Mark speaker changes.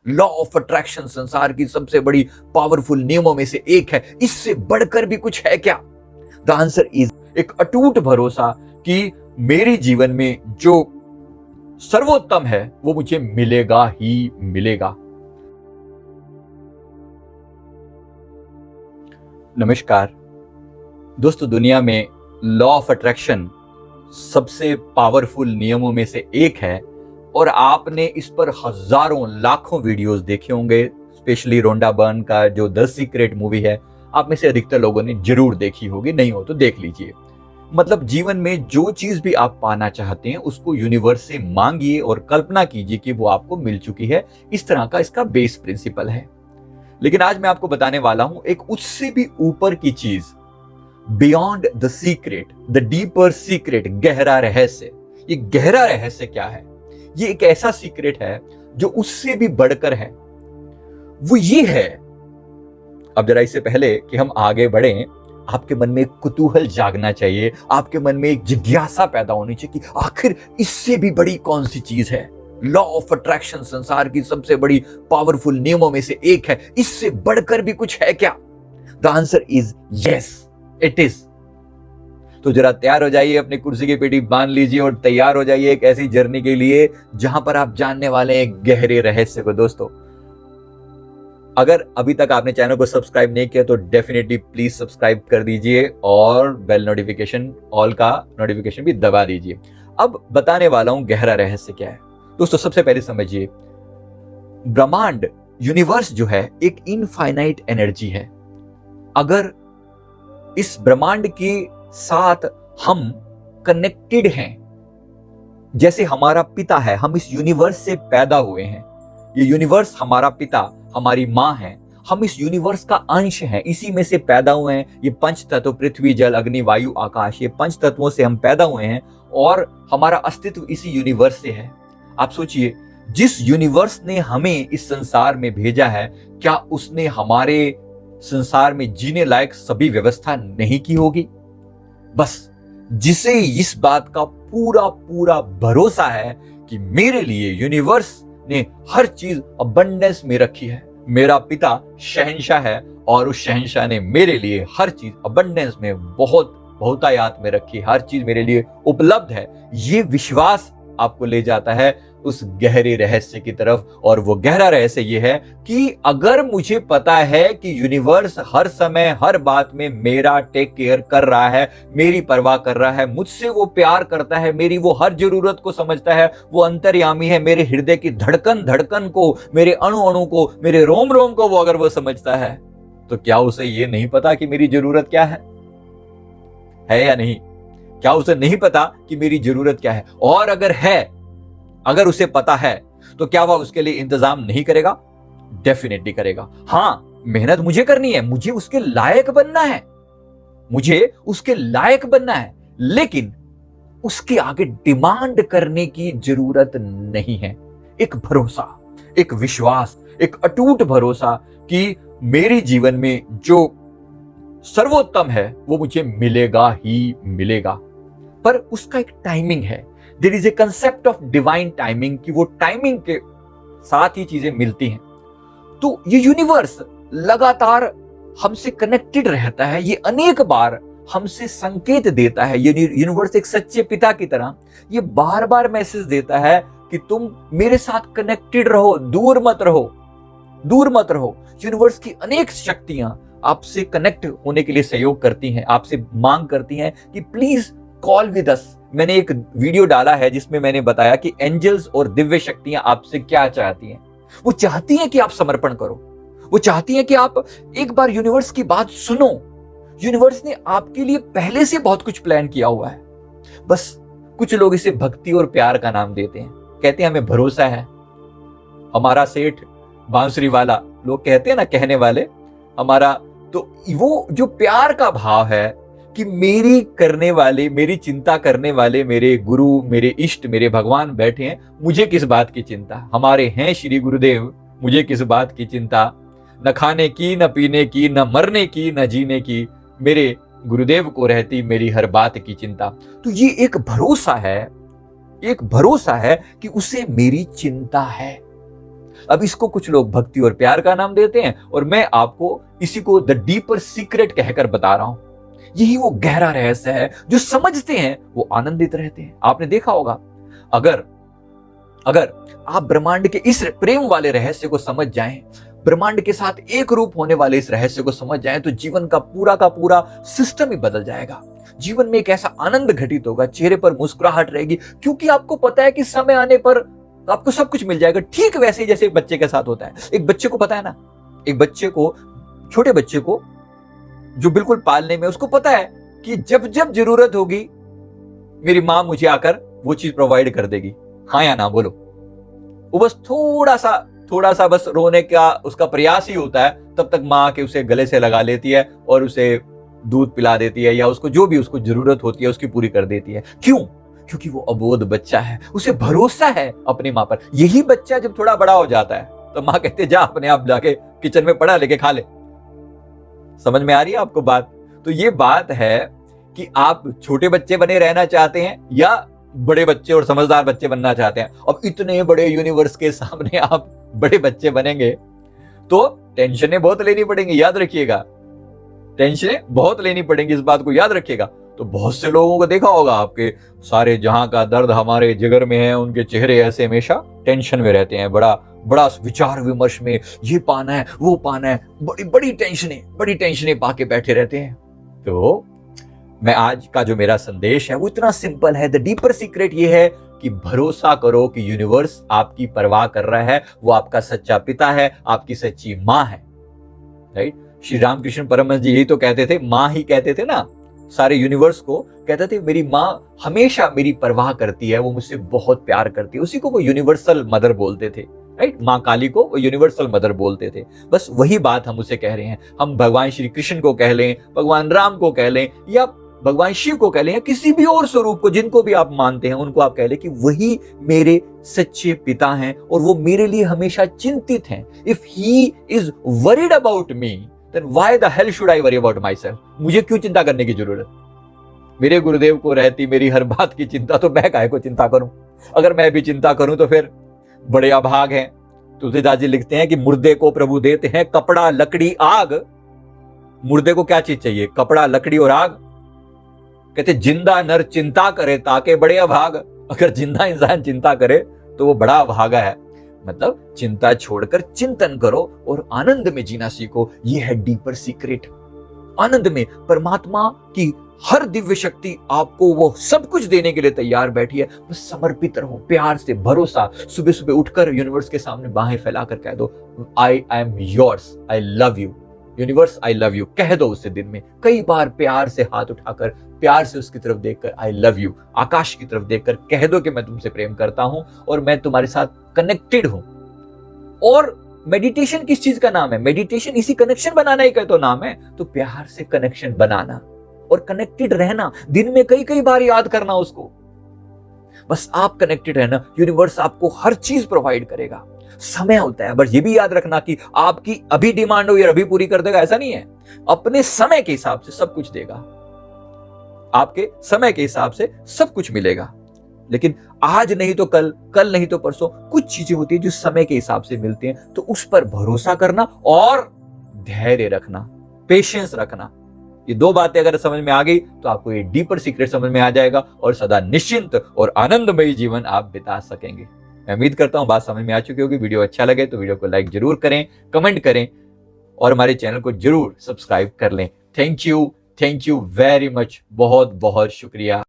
Speaker 1: Law of attraction संसार की सबसे बड़ी पावरफुल नियमों में से एक है। इससे बढ़कर भी कुछ है क्या? द आंसर इज एक अटूट भरोसा कि मेरे जीवन में जो सर्वोत्तम है वो मुझे मिलेगा ही मिलेगा। नमस्कार दोस्तों, दुनिया में लॉ ऑफ अट्रैक्शन सबसे पावरफुल नियमों में से एक है और आपने इस पर हजारों लाखों वीडियोस देखे होंगे। स्पेशली रोंडा बर्न का जो द सीक्रेट मूवी है, आप में से अधिकतर लोगों ने जरूर देखी होगी, नहीं हो तो देख लीजिए। मतलब जीवन में जो चीज भी आप पाना चाहते हैं उसको यूनिवर्स से मांगिए और कल्पना कीजिए कि वो आपको मिल चुकी है। इस तरह का इसका बेस प्रिंसिपल है। लेकिन आज मैं आपको बताने वाला हूं एक उससे भी ऊपर की चीज, beyond the secret, the deeper secret, गहरा रहस्य। ये गहरा रहस्य क्या है? ये एक ऐसा सीक्रेट है जो उससे भी बढ़कर है। वो ये है, अब जरा इससे पहले कि हम आगे बढ़ें, आपके मन में एक कुतूहल जागना चाहिए, आपके मन में एक जिज्ञासा पैदा होनी चाहिए कि आखिर इससे भी बड़ी कौन सी चीज है। लॉ ऑफ अट्रैक्शन संसार की सबसे बड़ी पावरफुल नियमों में से एक है। इससे बढ़कर भी कुछ है क्या? The answer is yes, it is. तो जरा तैयार हो जाइए, अपनी कुर्सी की पेटी बांध लीजिए और तैयार हो जाइए एक ऐसी जर्नी के लिए जहां पर आप जानने वाले हैं गहरे रहस्य को। दोस्तों, अगर अभी तक आपने चैनल को सब्सक्राइब नहीं किया तो डेफिनेटली प्लीज सब्सक्राइब कर दीजिए और बेल नोटिफिकेशन, ऑल का नोटिफिकेशन भी दबा दीजिए। अब बताने वाला हूं गहरा रहस्य क्या है। दोस्तों, सबसे पहले समझिए, ब्रह्मांड, यूनिवर्स जो है एक इनफाइनाइट एनर्जी है। अगर इस ब्रह्मांड के साथ हम कनेक्टेड हैं, जैसे हमारा पिता है, हम इस यूनिवर्स से पैदा हुए हैं, ये यूनिवर्स हमारा पिता, हमारी मां है, हम इस यूनिवर्स का अंश हैं, इसी में से पैदा हुए हैं। ये पंच तत्व, पृथ्वी, जल, अग्नि, वायु, आकाश, ये पंच तत्वों से हम पैदा हुए हैं और हमारा अस्तित्व इसी यूनिवर्स से है। आप सोचिए, जिस यूनिवर्स ने हमें इस संसार में भेजा है, क्या उसने हमारे संसार में जीने लायक सभी व्यवस्था नहीं की होगी? बस जिसे इस बात का पूरा पूरा भरोसा है कि मेरे लिए यूनिवर्स ने हर चीज अबंडेंस में रखी है, मेरा पिता शहंशाह है और उस शहंशाह ने मेरे लिए हर चीज अबंडेंस में, बहुत बहुतायात में रखी, हर चीज मेरे लिए उपलब्ध है, ये विश्वास आपको ले जाता है उस गहरे रहस्य की तरफ। और वो गहरा रहस्य ये है कि अगर मुझे पता है कि यूनिवर्स हर समय हर बात में मेरा टेक केयर कर रहा है, मेरी परवाह कर रहा है, मुझसे वो प्यार करता है, मेरी वो हर जरूरत को समझता है, वो अंतर्यामी है, मेरे हृदय की धड़कन धड़कन को, मेरे अणु अणु को, मेरे रोम रोम को वो अगर वो समझता है, तो क्या उसे ये नहीं पता कि मेरी जरूरत क्या है या नहीं? क्या उसे नहीं पता कि मेरी जरूरत क्या है? और अगर है, अगर उसे पता है, तो क्या वह उसके लिए इंतजाम नहीं करेगा? डेफिनेटली करेगा। हां, मेहनत मुझे करनी है, मुझे उसके लायक बनना है, मुझे उसके लायक बनना है, लेकिन उसके आगे डिमांड करने की जरूरत नहीं है। एक भरोसा, एक विश्वास, एक अटूट भरोसा कि मेरे जीवन में जो सर्वोत्तम है वो मुझे मिलेगा ही मिलेगा। पर उसका एक टाइमिंग है। There is a concept of divine timing, कि वो टाइमिंग के साथ ही चीजें मिलती हैं। तो ये यूनिवर्स लगातार हमसे कनेक्टेड रहता है, ये अनेक बार हमसे संकेत देता है। ये यूनिवर्स एक सच्चे पिता की तरह ये बार बार मैसेज देता है कि तुम मेरे साथ कनेक्टेड रहो, दूर मत रहो, दूर मत रहो। यूनिवर्स की अनेक शक्तियां आपसे कनेक्ट होने के लिए सहयोग करती हैं, आपसे मांग करती हैं कि प्लीज कॉल विद अस। मैंने एक वीडियो डाला है जिसमें मैंने बताया कि एंजल्स और दिव्य शक्तियां आपसे क्या चाहती हैं। वो चाहती हैं कि आप समर्पण करो, वो चाहती हैं कि आप एक बार यूनिवर्स की बात सुनो। यूनिवर्स ने आपके लिए पहले से बहुत कुछ प्लान किया हुआ है, बस कुछ लोग इसे भक्ति और प्यार का नाम देते हैं, कहते हैं हमें भरोसा है। हमारा सेठ बांसुरी वाला, लोग कहते हैं ना, कहने वाले, हमारा, तो वो जो प्यार का भाव है कि मेरी करने वाले, मेरी चिंता करने वाले मेरे गुरु, मेरे इष्ट, मेरे भगवान बैठे हैं, मुझे किस बात की चिंता? हमारे हैं श्री गुरुदेव, मुझे किस बात की चिंता? न खाने की, न पीने की, न मरने की, न जीने की, मेरे गुरुदेव को रहती मेरी हर बात की चिंता। तो ये एक भरोसा है, एक भरोसा है कि उसे मेरी चिंता है। अब इसको कुछ लोग भक्ति और प्यार का नाम देते हैं, और मैं आपको इसी को द डीपर सीक्रेट कहकर बता रहा हूं। यही वो गहरा रहस्य है, जो समझते हैं वो आनंदित रहते हैं। आपने देखा होगा, अगर आप ब्रह्मांड के इस प्रेम वाले रहस्य को समझ जाएं, ब्रह्मांड के साथ एक रूप होने वाले इस रहस्य को समझ जाएं, तो जीवन का पूरा सिस्टम ही बदल जाएगा। जीवन में एक ऐसा आनंद घटित होगा, चेहरे पर मुस्कुराहट रहेगी, क्योंकि आपको पता है कि समय आने पर आपको सब कुछ मिल जाएगा। ठीक वैसे ही जैसे एक बच्चे के साथ होता है। एक बच्चे को पता है ना, एक बच्चे को, छोटे बच्चे को जो बिल्कुल पालने में, उसको पता है कि जब जब जरूरत होगी मेरी मां मुझे आकर वो चीज प्रोवाइड कर देगी। हाँ या ना बोलो। वो बस थोड़ा सा बस रोने का उसका प्रयास ही होता है, तब तक मां आके उसे गले से लगा लेती है और उसे दूध पिला देती है, या उसको जो भी उसको जरूरत होती है उसकी पूरी कर देती है। क्यों? क्योंकि वो अबोध बच्चा है, उसे भरोसा है अपनी मां पर। यही बच्चा जब थोड़ा बड़ा हो जाता है तो मां कहते जा अपने आप जाके किचन में पड़ा लेके खा ले। समझ में आ रही है आपको बात? तो ये बात है कि आप छोटे बच्चे बने रहना चाहते हैं या बड़े बच्चे और समझदार बच्चे बनना चाहते हैं। अब इतने बड़े यूनिवर्स के सामने आप बड़े बच्चे बनेंगे तो टेंशनें बहुत लेनी पड़ेंगी, याद रखिएगा। टेंशनें बहुत लेनी पड़ेंगी, इस बात को याद रखिएगा। तो बहुत से लोगों को देखा होगा, आपके सारे जहां का दर्द हमारे जिगर में है, उनके चेहरे ऐसे हमेशा टेंशन में रहते हैं, बड़ा विचार विमर्श में, ये पाना है वो पाना है, बड़ी टेंशनें पाके बैठे रहते हैं। तो मैं आज का जो मेरा संदेश है वो इतना सिंपल है। द डीपर सीक्रेट ये है कि भरोसा करो कि यूनिवर्स आपकी परवाह कर रहा है, वो आपका सच्चा पिता है, आपकी सच्ची मां है। राइट? श्री रामकृष्ण परमहंस जी यही तो कहते थे, मां ही कहते थे ना, सारे यूनिवर्स को कहते थे मेरी मां हमेशा मेरी परवाह करती है, वो मुझसे बहुत प्यार करती है। उसी को वो यूनिवर्सल मदर बोलते थे। राइट? मां काली को वो यूनिवर्सल मदर बोलते थे। बस वही बात हम उसे कह रहे हैं। हम भगवान श्री कृष्ण को कह लें, भगवान राम को कह लें, या भगवान शिव को कह लें, या किसी भी और स्वरूप को जिनको भी आप मानते हैं, उनको आप कह लें कि वही मेरे सच्चे पिता हैं और वो मेरे लिए हमेशा चिंतित हैं। If he is worried about me, then why the hell should I worry about myself? मुझे क्यों चिंता करने की जरूरत? मेरे गुरुदेव को रहती मेरी हर बात की चिंता, तो मैं काहे को चिंता करूं? अगर मैं भी चिंता करूं तो फिर बड़े अभाग हैं। तुलसीदास जी लिखते हैं कि मुर्दे को प्रभु देते हैं कपड़ा लकड़ी आग। मुर्दे को क्या चीज चाहिए? कपड़ा लकड़ी और आग। कहते जिंदा नर चिंता करे ताके बड़े अभाग। अगर जिंदा इंसान चिंता करे तो वो बड़ा अभागा है। मतलब चिंता छोड़कर चिंतन करो और आनंद में जीना सीखो। ये है डीपर सीक्रेट। आनंद में परमात्मा की हर दिव्य शक्ति आपको वो सब कुछ देने के लिए तैयार बैठी है। बस समर्पित रहो, प्यार से, भरोसा। सुबह सुबह उठकर यूनिवर्स के सामने बाहें फैलाकर कह दो I am yours, I love you. Universe I love you कह दो उसे दिन में कई बार, प्यार से हाथ उठाकर, प्यार से उसकी तरफ देखकर आई लव यू, आकाश की तरफ देखकर कह दो कि मैं तुमसे प्रेम करता हूं और मैं तुम्हारे साथ कनेक्टेड हूं। और मेडिटेशन किस चीज का नाम है? मेडिटेशन इसी कनेक्शन बनाना ही का तो नाम है। तो प्यार से कनेक्शन बनाना और कनेक्टेड रहना, दिन में कई बार याद करना उसको। बस आप कनेक्टेड रहना, यूनिवर्स आपको हर चीज प्रोवाइड करेगा। समय होता है, बस ये भी याद रखना कि आपकी अभी डिमांड हो या अभी पूरी कर देगा, ऐसा नहीं है। अपने समय के हिसाब से सब कुछ देगा, आपके समय के हिसाब से सब कुछ मिलेगा। लेकिन आज नहीं तो कल, कल नहीं तो परसों, कुछ चीजें होती है जो समय के हिसाब से मिलती हैं। तो उस पर भरोसा करना और धैर्य रखना, पेशेंस रखना। ये दो बातें अगर समझ में आ गई तो आपको ये डीपर सीक्रेट समझ में आ जाएगा और सदा निश्चिंत और आनंदमयी जीवन आप बिता सकेंगे। मैं उम्मीद करता हूं बात समझ में आ चुकी होगी। वीडियो अच्छा लगे तो वीडियो को लाइक जरूर करें, कमेंट करें और हमारे चैनल को जरूर सब्सक्राइब कर लें। थैंक यू वेरी मच, बहुत बहुत शुक्रिया।